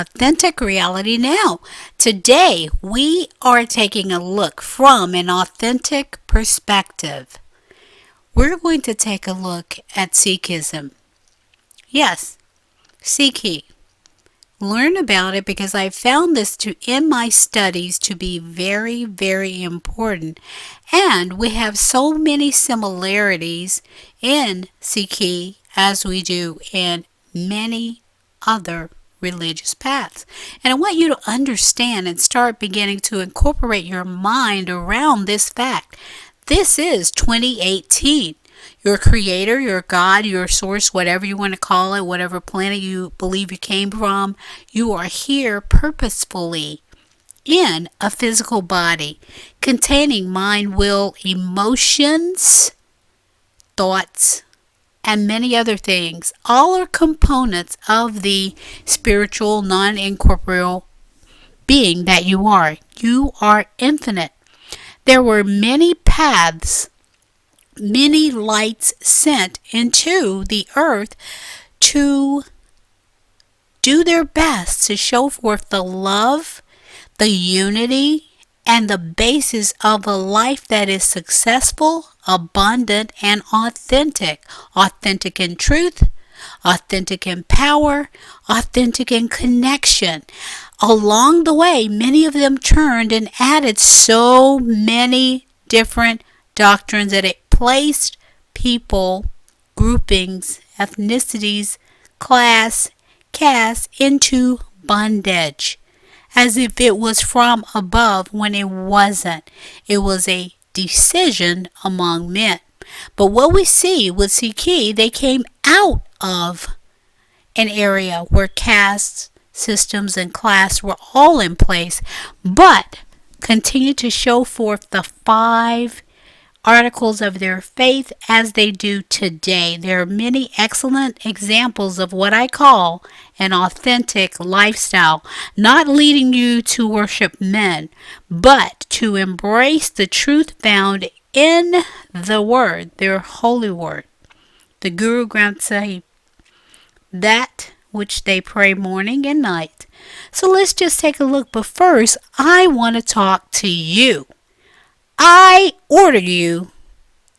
Authentic Reality Now. Today, we are taking a look from an authentic perspective. We're going to take a look at Sikhism. Yes, Sikhi. Learn about it because I found this in my studies to be very, very important. And we have so many similarities in Sikhi as we do in many other religious paths. And I want you to understand and start beginning to incorporate your mind around this fact. This is 2018. Your creator, your God, your source, whatever you want to call it, whatever planet you believe you came from, you are here purposefully in a physical body containing mind, will, emotions, thoughts, and many other things. All are components of the spiritual, non-incorporeal being that you are. You are infinite. There were many paths, many lights sent into the earth to do their best to show forth the love, the unity, and the basis of a life that is successful, abundant, and authentic. Authentic in truth, authentic in power, authentic in connection. Along the way, many of them turned and added so many different doctrines that it placed people, groupings, ethnicities, class, caste into bondage as if it was from above when it wasn't. It was a decision among men. But what we see with Sikhi, they came out of an area where caste systems and class were all in place, but continued to show forth the 5 articles of their faith as they do today. There are many excellent examples of what I call an authentic lifestyle, not leading you to worship men, but to embrace the truth found in the Word, their holy Word, the Guru Granth Sahib, that which they pray morning and night. So let's just take a look. But first, I want to talk to you. I order you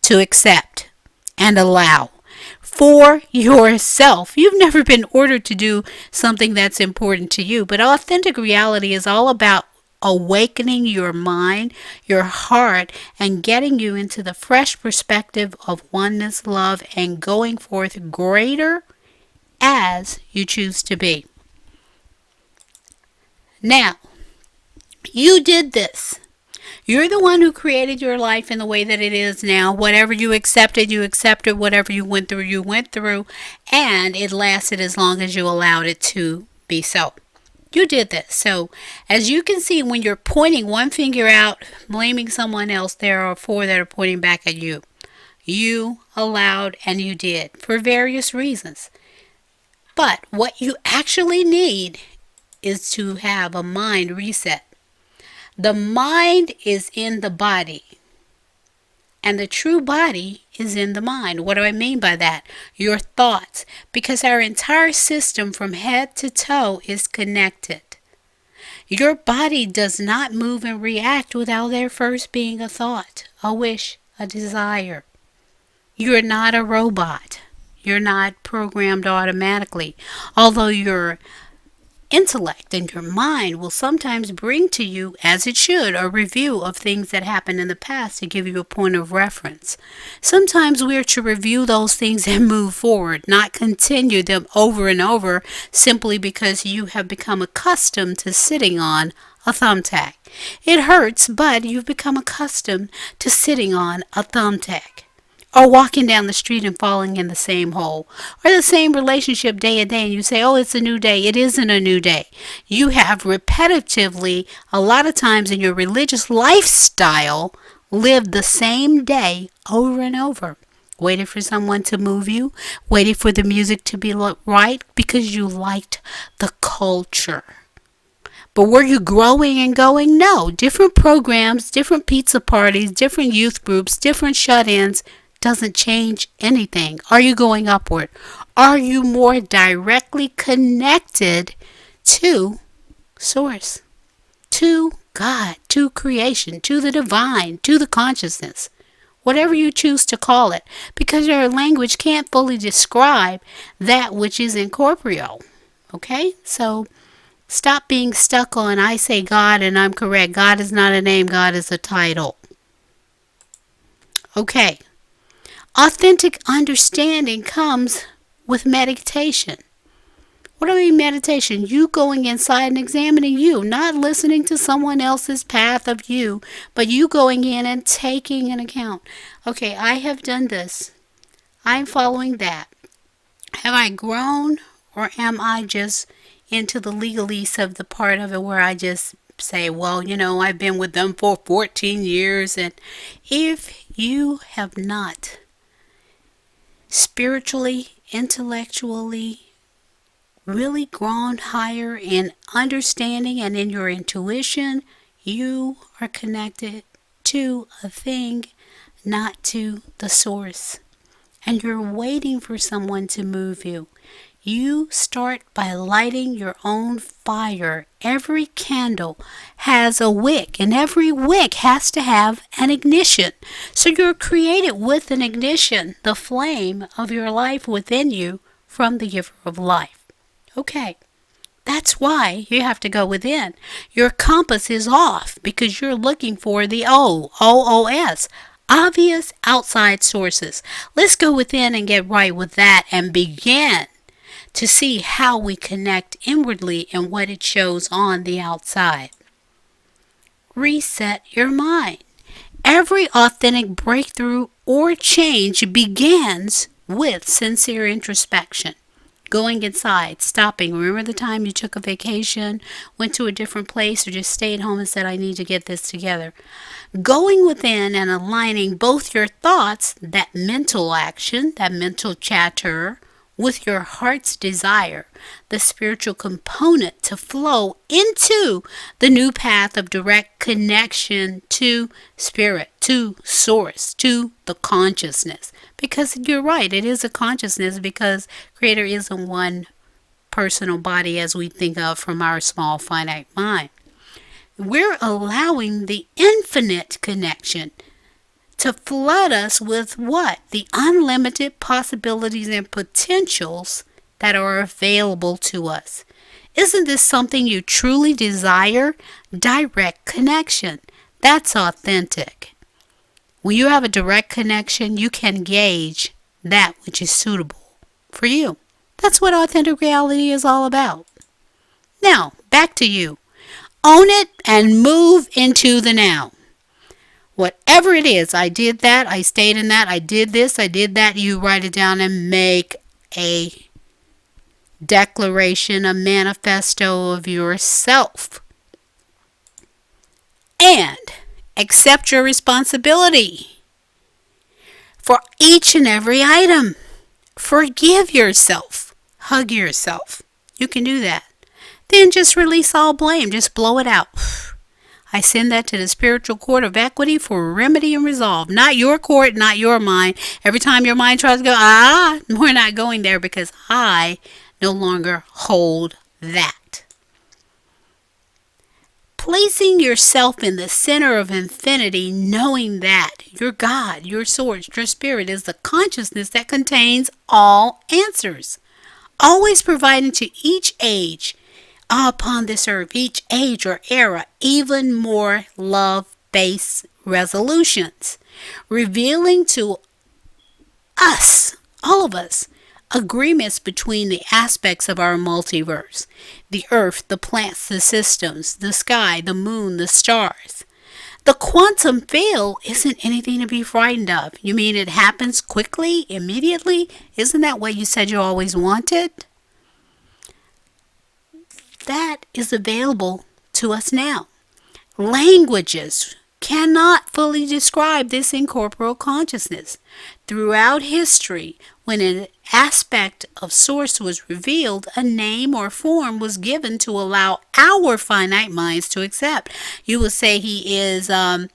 to accept and allow for yourself. You've never been ordered to do something that's important to you, but authentic reality is all about awakening your mind, your heart, and getting you into the fresh perspective of oneness, love, and going forth greater as you choose to be. Now, you did this. You're the one who created your life in the way that it is now. Whatever you accepted, you accepted. Whatever you went through, you went through. And it lasted as long as you allowed it to be so. You did this. So, as you can see, when you're pointing one finger out, blaming someone else, there are 4 that are pointing back at you. You allowed and you did for various reasons. But what you actually need is to have a mind reset. The mind is in the body, and the true body is in the mind. What do I mean by that? Your thoughts, because our entire system from head to toe is connected. Your body does not move and react without there first being a thought, a wish, a desire. You're not a robot. You're not programmed automatically, although your intellect and your mind will sometimes bring to you, as it should, a review of things that happened in the past to give you a point of reference. Sometimes we're to review those things and move forward, not continue them over and over simply because you have become accustomed to sitting on a thumbtack. It hurts, but you've become accustomed to sitting on a thumbtack. Or walking down the street and falling in the same hole. Or the same relationship day and day and you say, oh, it's a new day. It isn't a new day. You have repetitively, a lot of times in your religious lifestyle, lived the same day over and over. Waited for someone to move you. Waited for the music to be right because you liked the culture. But were you growing and going? No. Different programs, different pizza parties, different youth groups, different shut-ins, doesn't change anything. Are you going upward? Are you more directly connected to Source, to God, to creation, to the divine, to the consciousness, whatever you choose to call it, because your language can't fully describe that which is incorporeal. Okay? So stop being stuck on, I say God and I'm correct. God is not a name, God is a title. Okay. Authentic understanding comes with meditation. What do I mean meditation? You going inside and examining you, not listening to someone else's path of you, but you going in and taking an account. Okay, I have done this. I'm following that. Have I grown, or am I just into the legalese of the part of it where I just say, well, I've been with them for 14 years. And if you have not spiritually, intellectually, really grown higher in understanding and in your intuition, you are connected to a thing, not to the source. And you're waiting for someone to move you. You start by lighting your own fire. Every candle has a wick, and every wick has to have an ignition. So you're created with an ignition, the flame of your life within you from the giver of life. Okay, that's why you have to go within. Your compass is off because you're looking for the OOS, obvious outside sources. Let's go within and get right with that and begin to see how we connect inwardly and what it shows on the outside. Reset your mind. Every authentic breakthrough or change begins with sincere introspection. Going inside, stopping. Remember the time you took a vacation, went to a different place, or just stayed home and said, I need to get this together. Going within and aligning both your thoughts, that mental action, that mental chatter, with your heart's desire, the spiritual component to flow into the new path of direct connection to spirit, to source, to the consciousness. Because you're right, it is a consciousness because Creator isn't one personal body as we think of from our small finite mind. We're allowing the infinite connection to flood us with what? The unlimited possibilities and potentials that are available to us. Isn't this something you truly desire? Direct connection. That's authentic. When you have a direct connection, you can gauge that which is suitable for you. That's what authentic reality is all about. Now, back to you. Own it and move into the now. Whatever it is, I did that, I stayed in that, I did this, I did that, you write it down and make a declaration, a manifesto of yourself. And accept your responsibility for each and every item. Forgive yourself. Hug yourself. You can do that. Then just release all blame. Just blow it out. I send that to the spiritual court of equity for remedy and resolve. Not your court, not your mind. Every time your mind tries to go, we're not going there because I no longer hold that. Placing yourself in the center of infinity, knowing that your God, your source, your spirit is the consciousness that contains all answers. Always providing to each age upon this earth, each age or era, even more love-based resolutions, revealing to us, all of us, agreements between the aspects of our multiverse, the earth, the plants, the systems, the sky, the moon, the stars. The quantum field isn't anything to be frightened of. You mean it happens quickly, immediately? Isn't that what you said you always wanted? That is available to us now. Languages cannot fully describe this incorporeal consciousness. Throughout history, when an aspect of source was revealed, a name or form was given to allow our finite minds to accept. You will say he is the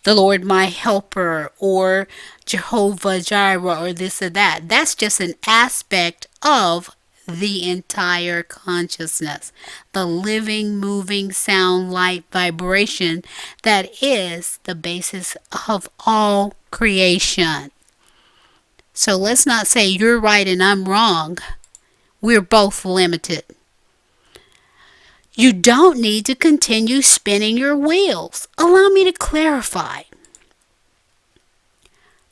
Lord my helper, or Jehovah Jireh, or this or that. That's just an aspect of the entire consciousness, the living, moving sound, light, vibration that is the basis of all creation. So let's not say you're right and I'm wrong. We're both limited. You don't need to continue spinning your wheels. Allow me to clarify.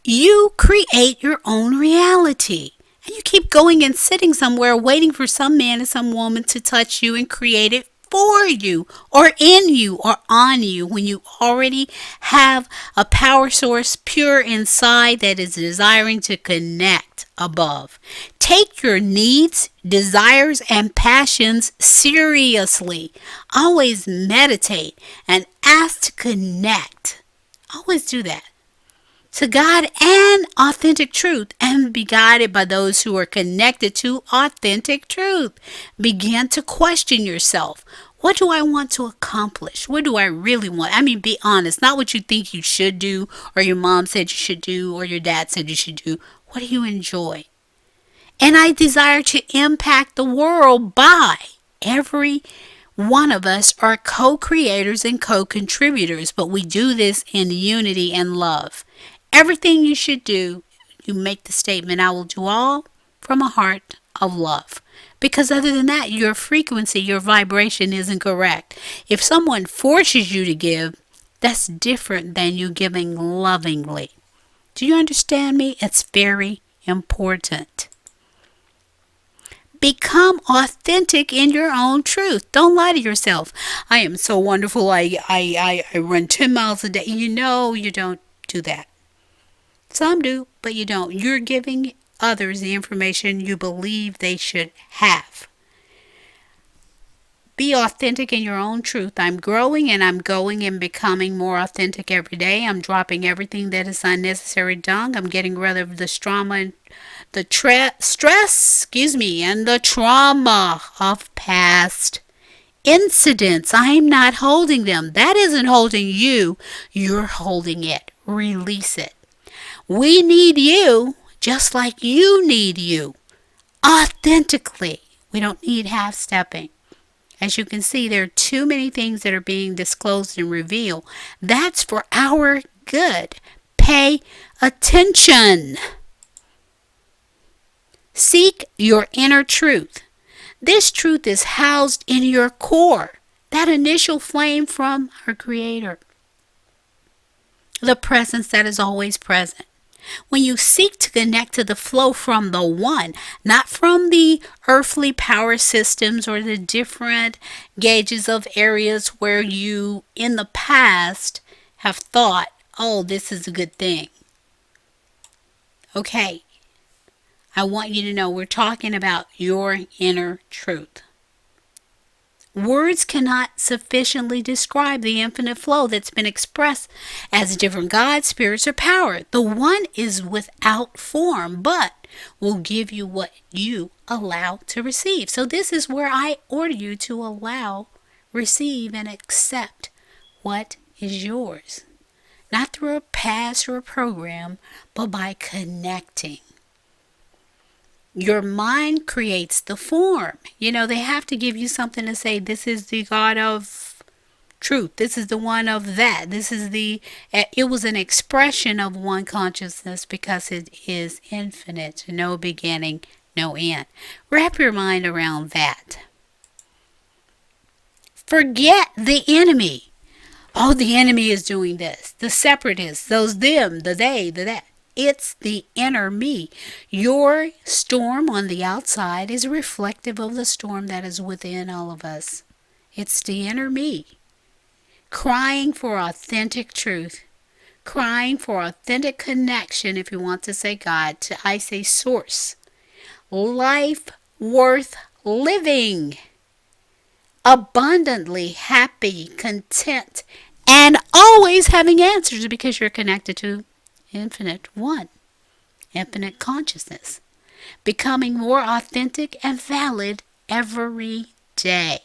You create your own reality. And you keep going and sitting somewhere waiting for some man or some woman to touch you and create it for you or in you or on you when you already have a power source pure inside that is desiring to connect above. Take your needs, desires, and passions seriously. Always meditate and ask to connect. Always do that to God and authentic truth, and be guided by those who are connected to authentic truth. Begin to question yourself. What do I want to accomplish? What do I really want? I mean, be honest, not what you think you should do, or your mom said you should do, or your dad said you should do. What do you enjoy? And I desire to impact the world by every one of us are co-creators and co-contributors, but we do this in unity and love. Everything you should do, you make the statement, I will do all from a heart of love. Because other than that, your frequency, your vibration isn't correct. If someone forces you to give, that's different than you giving lovingly. Do you understand me? It's very important. Become authentic in your own truth. Don't lie to yourself. I am so wonderful. I run 10 miles a day. You don't do that. Some do, but you don't. You're giving others the information you believe they should have. Be authentic in your own truth. I'm growing and I'm going and becoming more authentic every day. I'm dropping everything that is unnecessary junk. I'm getting rid of the trauma and the stress, and the trauma of past incidents. I'm not holding them. That isn't holding you. You're holding it. Release it. We need you just like you need you. Authentically. We don't need half-stepping. As you can see, there are too many things that are being disclosed and revealed. That's for our good. Pay attention. Seek your inner truth. This truth is housed in your core, that initial flame from our Creator. The presence that is always present. When you seek to connect to the flow from the one, not from the earthly power systems or the different gauges of areas where you in the past have thought, oh, this is a good thing. Okay, I want you to know we're talking about your inner truth. Words cannot sufficiently describe the infinite flow that's been expressed as different gods, spirits, or power. The one is without form, but will give you what you allow to receive. So this is where I order you to allow, receive, and accept what is yours. Not through a past or a program, but by connecting. Your mind creates the form. They have to give you something to say, this is the God of truth. This is the one of that. It was an expression of one consciousness because it is infinite. No beginning, no end. Wrap your mind around that. Forget the enemy. Oh, the enemy is doing this. The separatists, those them, the they, the that. It's the inner me. Your storm on the outside is reflective of the storm that is within all of us. It's the inner me. Crying for authentic truth. Crying for authentic connection, if you want to say God, I say source. Life worth living. Abundantly happy, content, and always having answers because you're connected to infinite one, infinite consciousness, becoming more authentic and valid every day.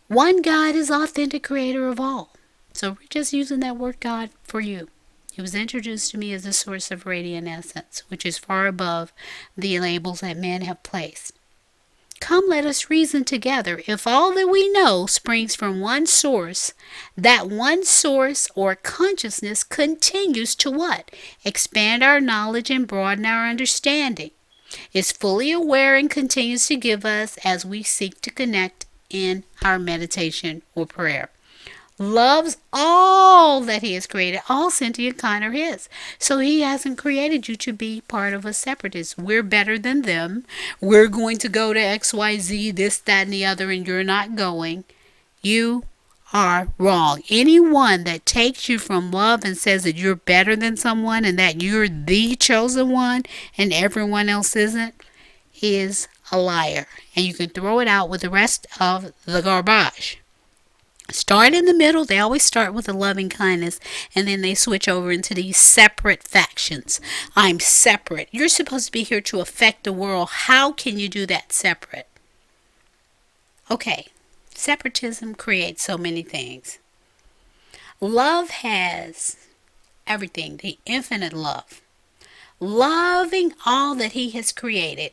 One God is authentic creator of all. So we're just using that word God for you. He was introduced to me as a source of radiant essence, which is far above the labels that men have placed. Come, let us reason together. If all that we know springs from one source, that one source or consciousness continues to what? Expand our knowledge and broaden our understanding. Is fully aware and continues to give us as we seek to connect in our meditation or prayer. Loves all that he has created. All sentient kind are his. So he hasn't created you to be part of a separatist. We're better than them. We're going to go to XYZ, this, that, and the other, and you're not going. You are wrong. Anyone that takes you from love and says that you're better than someone and that you're the chosen one and everyone else isn't, is a liar. And you can throw it out with the rest of the garbage. Start in the middle. They always start with a loving kindness, and then they switch over into these separate factions. I'm separate. You're supposed to be here to affect the world. How can you do that separate? Okay, separatism creates so many things. Love has everything, the infinite love. Loving all that he has created.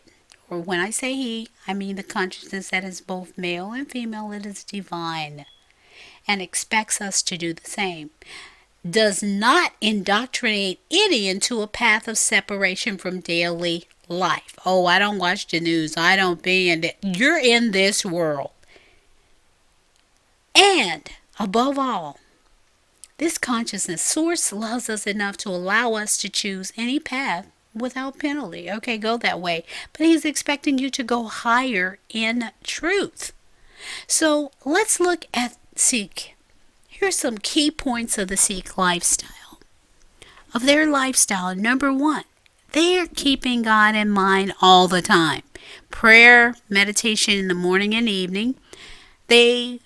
Or when I say he, I mean the consciousness that is both male and female. It is divine. And expects us to do the same. Does not indoctrinate any into a path of separation from daily life. Oh, I don't watch the news. I don't be in it. You're in this world. And above all, this consciousness source loves us enough to allow us to choose any path without penalty. Okay, go that way. But he's expecting you to go higher in truth. So let's look at Sikh. Here's some key points of the Sikh lifestyle. Of their lifestyle, number one, they're keeping God in mind all the time. Prayer, meditation in the morning and evening. They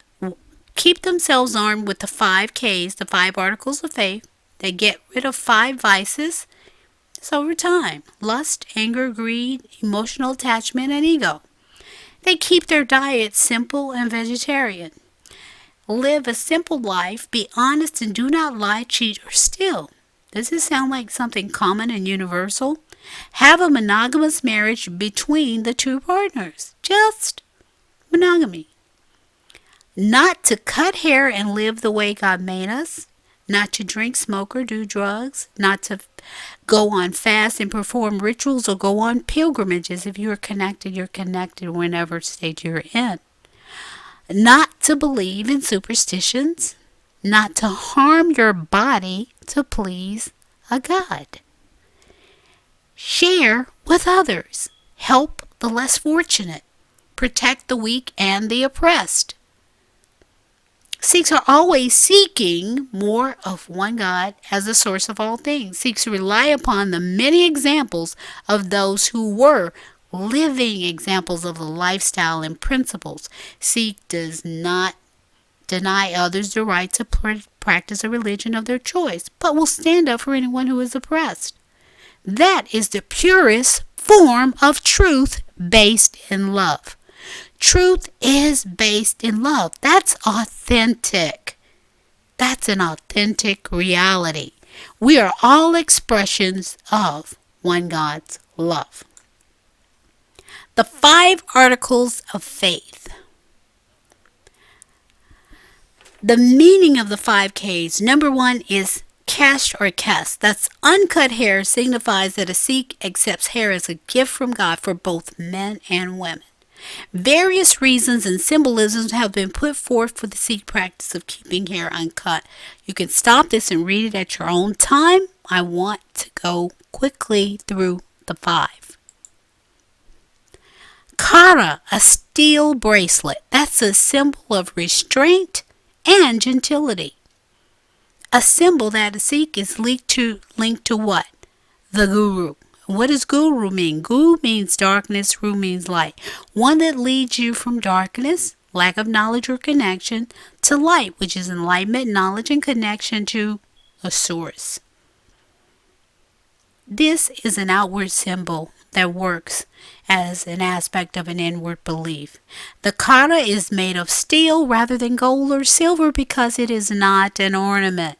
keep themselves armed with the 5 Ks, the 5 articles of faith. They get rid of 5 vices. It's over time. Lust, anger, greed, emotional attachment, and ego. They keep their diet simple and vegetarian. Live a simple life, be honest, and do not lie, cheat, or steal. Does this sound like something common and universal? Have a monogamous marriage between the 2 partners. Just monogamy. Not to cut hair and live the way God made us. Not to drink, smoke, or do drugs. Not to go on fast and perform rituals or go on pilgrimages. If you're connected whenever state you're in. Not to believe in superstitions, not to harm your body to please a God. Share with others, help the less fortunate, protect the weak and the oppressed. Sikhs are always seeking more of one God as the source of all things. Sikhs rely upon the many examples of those who were living examples of the lifestyle and principles. Sikh does not deny others the right to practice a religion of their choice, but will stand up for anyone who is oppressed. That is the purest form of truth based in love. Truth is based in love. That's authentic. That's an authentic reality. We are all expressions of one God's love. The 5 articles of faith. The meaning of the 5 Ks. Number 1 is caste or caste. That's uncut hair, signifies that a Sikh accepts hair as a gift from God for both men and women. Various reasons and symbolisms have been put forth for the Sikh practice of keeping hair uncut. You can stop this and read it at your own time. I want to go quickly through the 5. Kara, a steel bracelet. That's a symbol of restraint and gentility. A symbol that a Sikh is linked to what? The Guru. What does Guru mean? Guru means darkness, Ru means light. One that leads you from darkness, lack of knowledge or connection, to light, which is enlightenment, knowledge, and connection to a source. This is an outward symbol that works as an aspect of an inward belief. The kara is made of steel rather than gold or silver because it is not an ornament.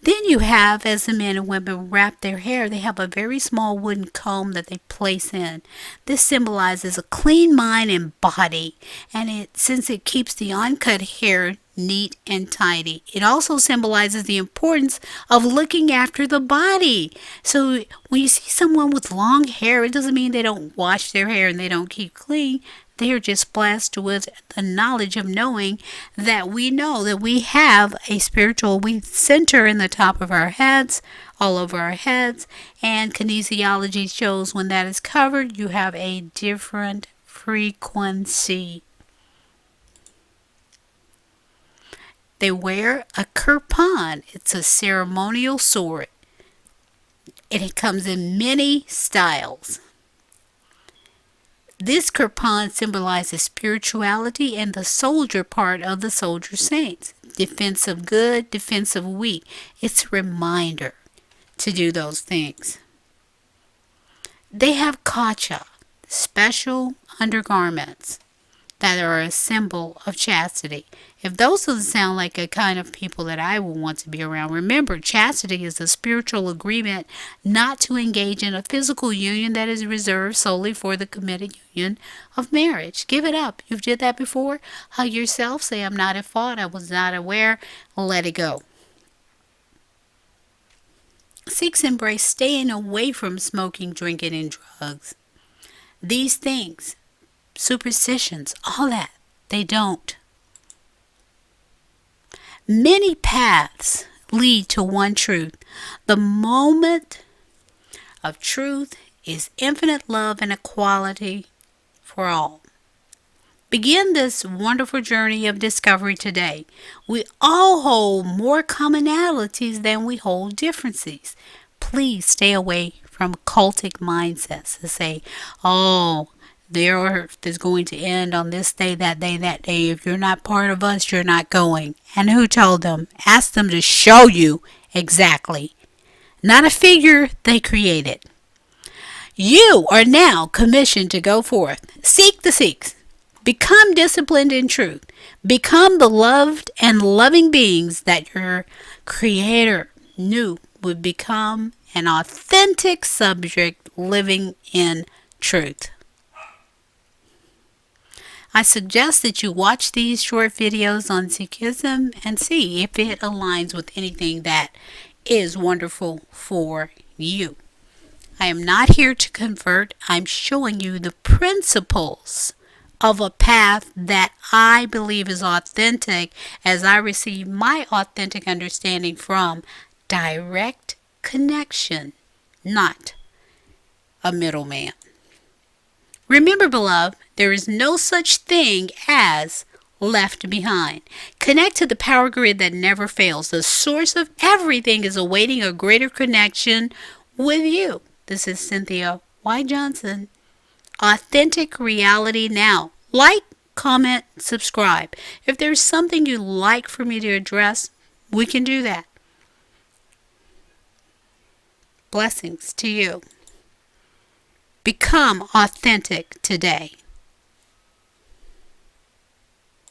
Then you have, as the men and women wrap their hair, they have a very small wooden comb that they place in. This symbolizes a clean mind and body, and since it keeps the uncut hair neat and tidy. It also symbolizes the importance of looking after the body. So when you see someone with long hair, it doesn't mean they don't wash their hair and they don't keep clean. They are just blessed with the knowledge of knowing that we know that we have a spiritual center in the top of our heads, all over our heads, and kinesiology shows when that is covered, you have a different frequency. They wear a kirpan. It's a ceremonial sword. And it comes in many styles. This kirpan symbolizes spirituality and the soldier part of the soldier saints. Defense of good, defense of weak. It's a reminder to do those things. They have kacha, special undergarments that are a symbol of chastity. If those doesn't sound like a kind of people that I will want to be around, remember, chastity is a spiritual agreement not to engage in a physical union that is reserved solely for the committed union of marriage. Give it up. You've did that before. Hug yourself. Say, I'm not at fault. I was not aware. Let it go. Sikhs embrace staying away from smoking, drinking, and drugs. These things, superstitions, all that, they don't. Many paths lead to one truth. The moment of truth is infinite love and equality for all. Begin this wonderful journey of discovery today. We all hold more commonalities than we hold differences. Please stay away from cultic mindsets that say, oh, the earth is going to end on this day, that day, that day. If you're not part of us, you're not going. And who told them? Ask them to show you exactly. Not a figure they created. You are now commissioned to go forth. Seek the Sikhs. Become disciplined in truth. Become the loved and loving beings that your Creator knew would become an authentic subject living in truth. I suggest that you watch these short videos on Sikhism and see if it aligns with anything that is wonderful for you. I am not here to convert. I'm showing you the principles of a path that I believe is authentic as I receive my authentic understanding from direct connection, not a middleman. Remember, beloved, there is no such thing as left behind. Connect to the power grid that never fails. The source of everything is awaiting a greater connection with you. This is Cynthia Y. Johnson. Authentic Reality Now. Like, comment, subscribe. If there's something you'd like for me to address, we can do that. Blessings to you. Become authentic today.